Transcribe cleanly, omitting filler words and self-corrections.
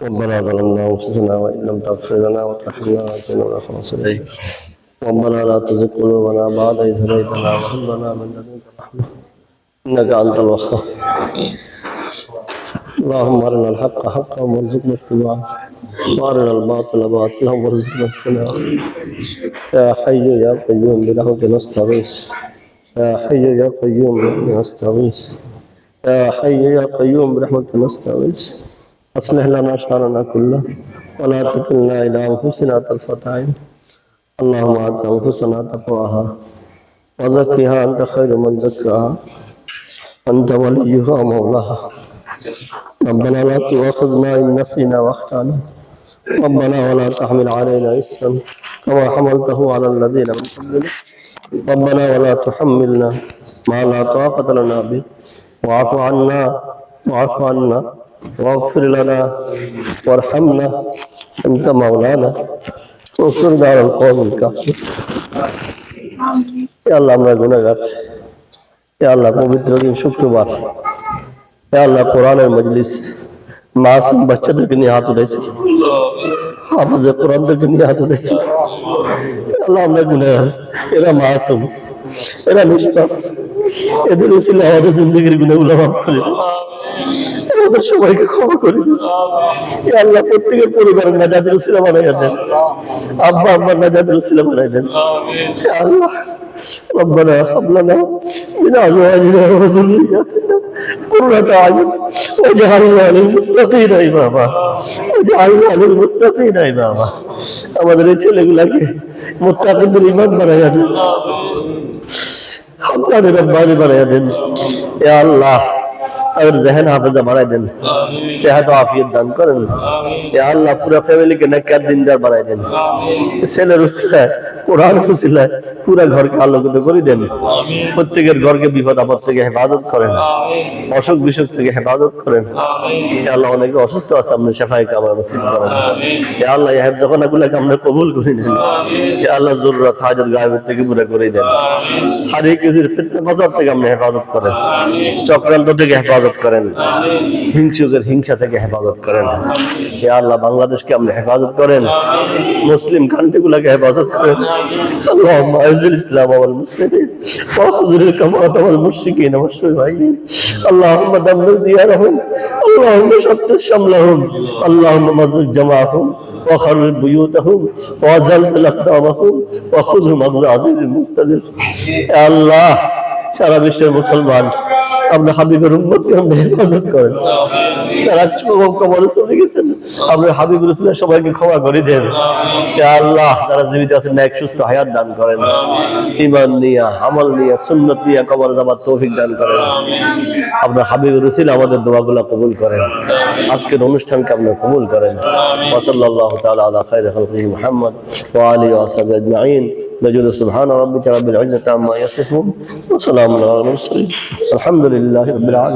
ربنا ظلمنا أنفسنا وإن لم تغفر لنا وترحمنا لنكونن من الخاسرين. ربنا لا تزغ قلوبنا بعد إذ هديتنا وهب لنا من لدنك رحمة إنك أنت الوهاب. اللهم أرنا الحق حقا وارزقنا اتباعه وأرنا الباطل باطلا وارزقنا اجتنابه. يا حي يا قيوم برحمتك نستغيث. يا حي يا قيوم برحمتك نستغيث. يا حي يا قيوم برحمتك نستغيث. أصلح لنا شأننا كله ولا تكلنا إلى أنفسنا طرفة عين. اللهم آت أنفسنا تقواها وزكها أنت خير من زكاها أنت وليها ومولاها. ربنا لا تؤاخذنا إن نسينا واخطأنا. ربنا ولا تحمل علينا إصرا كما حملته على الذين من قبلنا. ربنا ولا تحملنا ما لا طاقة لنا به واعف عنا واغفر لنا وارحمنا أنت مولانا وانصرنا على القوم الكافرين. يا الله আমরা গুনাহগার। ইয়া আল্লাহ পবিত্র দিন শুক্রবার, ইয়া আল্লাহ কোরআনের মজলিস, মাসুম বাচ্চাদেরকে নিয়ে হাত উঠাইছি, হাফেজে কোরআনদেরকে নিয়ে হাত উঠাইছি। আল্লাহ আমরা গুনাহগার, এরা মাসুম, এরা নিষ্পাপ, এদের উসিলায় আমাদের জিন্দেগির গুনাহগুলো মাফ করে দিন। আমাদের সবাইকে ক্ষমা করে দিন। ইয়া আল্লাহ প্রত্যেকের পরিবারের নাজাতের উসিলা বানাইয়া দেন, আব্বা আম্মার নাজাতের উসিলা বানাই দেন। ইয়া আল্লাহ ربنا هب لنا من ازواجنا وذرياتنا قرة اعين واجعلنا للمتقين اماما واجعلنا للمتقين اماما। আমাদের এই ছেলেগুলোকে মুত্তাকিদের ইমাম বানাইয়া দেন, হাক্কানি রব্বানি বানাইয়া দেন। ইয়া আল্লাহ তাদের জেহেন হাফেজা বানাই দেন, সেহাত ও আফিয়ত দান করেন। ইয়া আল্লাহ পুরা ফ্যামিলিকে নেককার দিনদার বানাই দেন। ছেলের উসিলায় কোরআন উসিলায় পুরা ঘরকে আলোকিত করে দেন। প্রত্যেকের ঘরকে বিপদ আপদ থেকে হেফাজত করেন, অসুখ বিসুখ থেকে হেফাজত করেন। ইয়া আল্লাহ অনেকে অসুস্থ আছে, আপনি শেফায়ে কামাল নসিব করেন। ইয়া আল্লাহ এই হেফাজতগুলোকে আপনি কবুল করে নেন। ইয়া আল্লাহ জরুরত হাজত গায়বের থেকে পুরা করে দেন। হারিয়ে কিছুর ফিতনা ফাসাদ থেকে আপনি হেফাজত করেন, চক্রান্ত থেকে হেফাজত করেন, হিংসুকের হিংসা থেকে হেফাজত করেন। ইয়া আল্লাহ বাংলাদেশকে আপনি হেফাজত করেন, মুসলিম কান্ট্রিগুলোকে হেফাজত করেন। اللهم اعز الاسلام والمسلمين واخذل الكفرة والمشركين والشيوعيين. اللهم دمر ديارهم، اللهم شتت شملهم، اللهم مزق جماعهم وخرب بيوتهم وزلزل اقدامهم وخذهم اخذ عزيز مقتدر. يا الله সারা বিশ্বের মুসলমান আপনার হাবিবের উম্মতকে আপনি হেফাজত করেন। যারা কবরে চলে গেছেন আপনার হাবিব রাসূলের সবাইকে ক্ষমা করে দেন। ইয়া আল্লাহ যারা জীবিত আছেন নেক সুস্থ হায়াত দান করেন, ঈমান নিয়া আমল নিয়া সুন্নাত নিয়া কবরে যাবার তৌফিক দান করেন। আপনার হাবিবের রাসূল আমাদের দোয়াগুলো কবুল করেন, আজকের অনুষ্ঠানকে আপনি কবুল করেন। ওয়া সাল্লাল্লাহু তাআলা আলা খায়রি খালকিহি মুহাম্মদ ওয়া আলিহি ওয়া সাহবিহি আজমাইন। نجد سبحان ربك رب العزة عما يصفون وسلام على المرسلين الحمد لله رب العالمين.